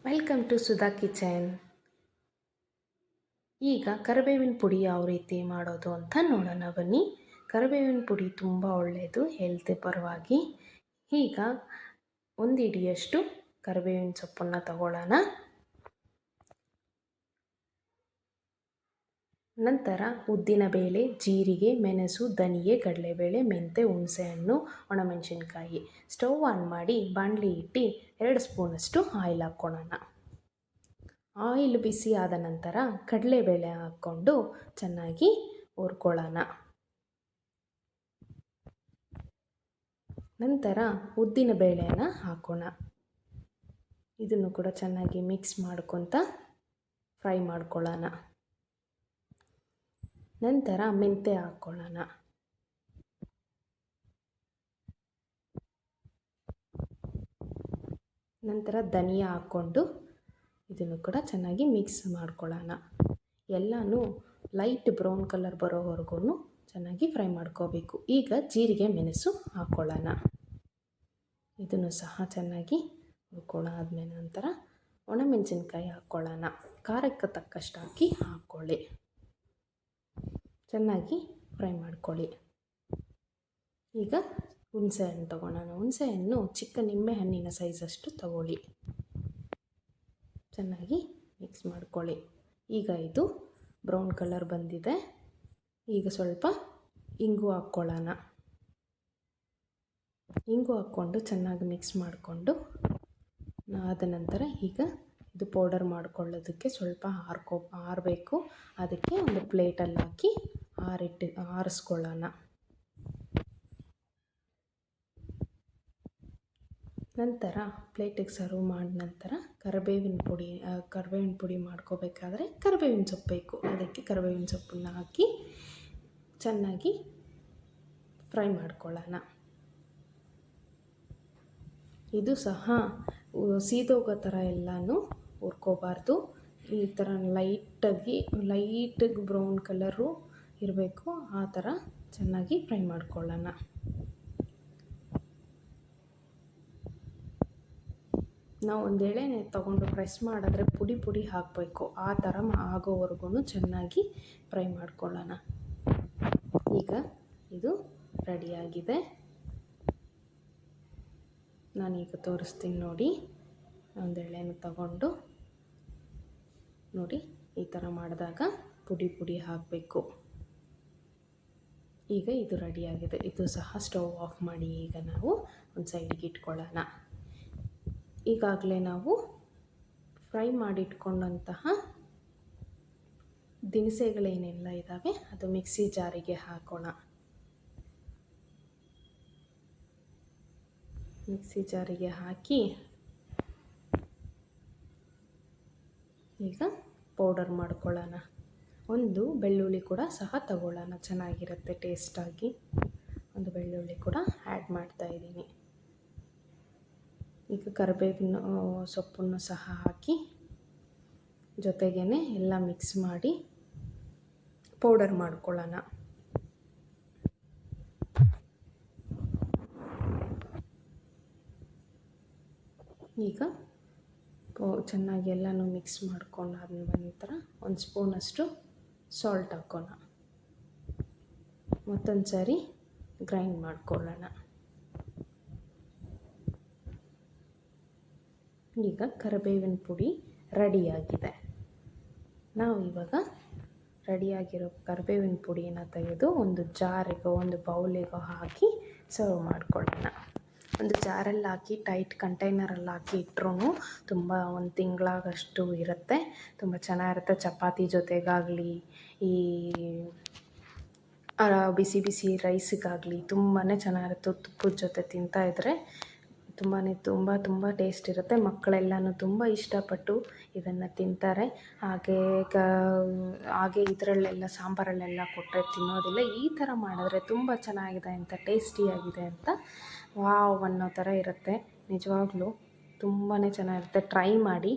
Welcome to Sudha kitchen. ಈಗ ಕರಿಬೇವಿನ ಪುಡಿ ಯಾವ ರೀತಿ ಮಾಡೋದು ಅಂತ ನೋಡೋಣ ಬನ್ನಿ. ಕರಿಬೇವಿನ ಪುಡಿ ತುಂಬ ಒಳ್ಳೆಯದು ಹೆಲ್ತ್ ಪರವಾಗಿ. ಈಗ ಒಂದು ಹಿಡಿಯಷ್ಟು ಕರಿಬೇವಿನ ಸೊಪ್ಪನ್ನು ತಗೊಳ್ಳೋಣ. ನಂತರ ಉದ್ದಿನಬೇಳೆ, ಜೀರಿಗೆ, ಮೆಣಸು, ಧನಿಯೆ, ಕಡಲೆಬೇಳೆ, ಮೆಂತೆ, ಹುಣಸೆಹಣ್ಣು, ಒಣಮೆಣಸಿನ್ಕಾಯಿ. ಸ್ಟವ್ ಆನ್ ಮಾಡಿ ಬಾಣಲಿ ಇಟ್ಟು 2 ಸ್ಪೂನಷ್ಟು ಆಯಿಲ್ ಹಾಕ್ಕೊಳ್ಳೋಣ. ಆಯಿಲ್ ಬಿಸಿ ಆದ ನಂತರ ಕಡಲೆಬೇಳೆ ಹಾಕ್ಕೊಂಡು ಚೆನ್ನಾಗಿ ಹುರ್ಕೊಳ್ಳೋಣ. ನಂತರ ಉದ್ದಿನ ಬೇಳೆಯನ್ನು ಹಾಕೋಣ. ಇದನ್ನು ಕೂಡ ಚೆನ್ನಾಗಿ ಮಿಕ್ಸ್ ಮಾಡ್ಕೊತ ಫ್ರೈ ಮಾಡ್ಕೊಳ್ಳೋಣ. ನಂತರ ಮೆಂತೆ ಹಾಕ್ಕೊಳ್ಳೋಣ. ನಂತರ ಧನಿಯಾ ಹಾಕ್ಕೊಂಡು ಇದನ್ನು ಕೂಡ ಚೆನ್ನಾಗಿ ಮಿಕ್ಸ್ ಮಾಡ್ಕೊಳ್ಳೋಣ. ಎಲ್ಲನೂ ಲೈಟ್ ಬ್ರೌನ್ ಕಲರ್ ಬರೋವರೆಗೂ ಚೆನ್ನಾಗಿ ಫ್ರೈ ಮಾಡ್ಕೋಬೇಕು. ಈಗ ಜೀರಿಗೆ, ಮೆಣಸು ಹಾಕ್ಕೊಳ್ಳೋಣ. ಇದನ್ನು ಸಹ ಚೆನ್ನಾಗಿ ಹುರ್ಕೊಳ್ಳಾದ್ಮೇಲೆ ನಂತರ ಒಣಮೆಣಸಿನ್ಕಾಯಿ ಹಾಕ್ಕೊಳ್ಳೋಣ. ಖಾರಕ್ಕೆ ತಕ್ಕಷ್ಟು ಹಾಕ್ಕೊಳ್ಳಿ. ಚೆನ್ನಾಗಿ ಫ್ರೈ ಮಾಡ್ಕೊಳ್ಳಿ. ಈಗ ಹುಣಸೆಹಣ್ಣು ತೊಗೊಳ್ಳೋಣ. ಹುಣಸೆಹಣ್ಣು ಚಿಕ್ಕ ನಿಂಬೆ ಹಣ್ಣಿನ ಸೈಜಷ್ಟು ತಗೊಳ್ಳಿ. ಚೆನ್ನಾಗಿ ಮಿಕ್ಸ್ ಮಾಡ್ಕೊಳ್ಳಿ. ಈಗ ಇದು ಬ್ರೌನ್ ಕಲರ್ ಬಂದಿದೆ. ಈಗ ಸ್ವಲ್ಪ ಇಂಗು ಹಾಕ್ಕೊಳ್ಳೋಣ. ಇಂಗು ಹಾಕ್ಕೊಂಡು ಚೆನ್ನಾಗಿ ಮಿಕ್ಸ್ ಮಾಡಿಕೊಂಡು ಆದ ನಂತರ ಈಗ ಇದು ಪೌಡರ್ ಮಾಡ್ಕೊಳ್ಳೋದಕ್ಕೆ ಸ್ವಲ್ಪ ಆರಬೇಕು. ಅದಕ್ಕೆ ಒಂದು ಪ್ಲೇಟಲ್ಲಿ ಹಾಕಿ ಆರಿಸ್ಕೊಳ್ಳೋಣ. ನಂತರ ಪ್ಲೇಟಿಗೆ ಸರ್ವ್ ಮಾಡಿದ ನಂತರ ಕರಿಬೇವಿನ ಪುಡಿ ಮಾಡ್ಕೋಬೇಕಾದ್ರೆ ಕರಿಬೇವಿನ ಸೊಪ್ಪು ಬೇಕು. ಅದಕ್ಕೆ ಕರಿಬೇವಿನ ಸೊಪ್ಪನ್ನು ಹಾಕಿ ಚೆನ್ನಾಗಿ ಫ್ರೈ ಮಾಡ್ಕೊಳ್ಳೋಣ. ಇದು ಸಹ ಸೀದೋಗೋ ಥರ ಎಲ್ಲನೂ ಹುರ್ಕೋಬಾರ್ದು. ಈ ಥರ ಲೈಟ್ ಬ್ರೌನ್ ಕಲರು ಇರಬೇಕು. ಆ ಥರ ಚೆನ್ನಾಗಿ ಫ್ರೈ ಮಾಡ್ಕೊಳ್ಳೋಣ. ನಾವು ಒಂದು ಎಳೆನೆ ತೊಗೊಂಡು ಪ್ರೆಸ್ ಮಾಡಿದ್ರೆ ಪುಡಿ ಹಾಕಬೇಕು. ಆ ಥರ ಆಗೋವರೆಗೂ ಚೆನ್ನಾಗಿ ಫ್ರೈ ಮಾಡ್ಕೊಳ್ಳೋಣ. ಈಗ ಇದು ರೆಡಿಯಾಗಿದೆ. ನಾನೀಗ ತೋರಿಸ್ತೀನಿ ನೋಡಿ. ಒಂದು ಎಳೆನ ತಗೊಂಡು ನೋಡಿ ಈ ಥರ ಮಾಡಿದಾಗ ಪುಡಿ ಹಾಕಬೇಕು. ಈಗ ಇದು ರೆಡಿಯಾಗಿದೆ. ಇದು ಸಹ ಸ್ಟವ್ ಆಫ್ ಮಾಡಿ ಈಗ ನಾವು ಒಂದು ಸೈಡಿಗೆ ಇಟ್ಕೊಳ್ಳೋಣ. ಈಗಾಗಲೇ ನಾವು ಫ್ರೈ ಮಾಡಿಟ್ಕೊಂಡಂತಹ ದಿನಸೆಗಳೇನೆಲ್ಲ ಇದ್ದಾವೆ ಅದು ಮಿಕ್ಸಿ ಜಾರಿಗೆ ಹಾಕೋಣ. ಮಿಕ್ಸಿ ಜಾರಿಗೆ ಹಾಕಿ ಈಗ ಪೌಡರ್ ಮಾಡ್ಕೊಳ್ಳೋಣ. ಒಂದು ಬೆಳ್ಳುಳ್ಳಿ ಕೂಡ ಸಹ ತಗೊಳ್ಳೋಣ. ಚೆನ್ನಾಗಿರುತ್ತೆ ಟೇಸ್ಟಾಗಿ. ಒಂದು ಬೆಳ್ಳುಳ್ಳಿ ಕೂಡ ಆ್ಯಡ್ ಮಾಡ್ತಾಯಿದ್ದೀನಿ. ಈಗ ಕರಿಬೇವಿನ ಸೊಪ್ಪನ್ನು ಸಹ ಹಾಕಿ ಜೊತೆಗೇ ಎಲ್ಲ ಮಿಕ್ಸ್ ಮಾಡಿ ಪೌಡರ್ ಮಾಡ್ಕೊಳ್ಳೋಣ. ಈಗ ಚೆನ್ನಾಗಿ ಎಲ್ಲನೂ ಮಿಕ್ಸ್ ಮಾಡ್ಕೊಂಡಾದ ನಂತರ ಒಂದು ಸ್ಪೂನಷ್ಟು ಸಾಲ್ಟ್ ಹಾಕೋಣ. ಮತ್ತೊಂದು ಸಾರಿ ಗ್ರೈಂಡ್ ಮಾಡ್ಕೊಳ್ಳೋಣ. ಈಗ ಕರಿಬೇವಿನ ಪುಡಿ ರೆಡಿಯಾಗಿದೆ. ನಾವು ಇವಾಗ ರೆಡಿಯಾಗಿರೋ ಕರಿಬೇವಿನ ಪುಡಿಯನ್ನು ತೆಗೆದು ಒಂದು ಜಾರಿಗೋ ಒಂದು ಬೌಲಿಗೋ ಹಾಕಿ ಸರ್ವ್ ಮಾಡ್ಕೊಳ್ಳೋಣ. ಒಂದು ಜಾರಲ್ಲಿ ಹಾಕಿ ಟೈಟ್ ಕಂಟೈನರಲ್ಲಿ ಹಾಕಿ ಇಟ್ಟರೂ ತುಂಬ ಒಂದು ತಿಂಗಳಾಗಷ್ಟು ಇರುತ್ತೆ. ತುಂಬ ಚೆನ್ನಾಗಿರುತ್ತೆ. ಚಪಾತಿ ಜೊತೆಗಾಗಲಿ ಈ ಬಿಸಿ ರೈಸಿಗಾಗಲಿ ತುಂಬಾ ಚೆನ್ನಾಗಿರುತ್ತೆ. ತುಪ್ಪದ ಜೊತೆ ತಿಂತಾಯಿದ್ರೆ ತುಂಬ ಟೇಸ್ಟ್ ಇರುತ್ತೆ. ಮಕ್ಕಳೆಲ್ಲನೂ ತುಂಬ ಇಷ್ಟಪಟ್ಟು ಇದನ್ನು ತಿಂತಾರೆ. ಹಾಗೆ ಇದರಲ್ಲೆಲ್ಲ ಸಾಂಬಾರಲ್ಲೆಲ್ಲ ಕೊಟ್ಟರೆ ತಿನ್ನೋದಿಲ್ಲ. ಈ ಥರ ಮಾಡಿದ್ರೆ ತುಂಬ ಚೆನ್ನಾಗಿದೆ ಅಂತ, ಟೇಸ್ಟಿಯಾಗಿದೆ ಅಂತ ವಾವ್ ಅನ್ನೋ ಥರ ಇರುತ್ತೆ. ನಿಜವಾಗ್ಲೂ ತುಂಬಾ ಚೆನ್ನಾಗಿರುತ್ತೆ. ಟ್ರೈ ಮಾಡಿ.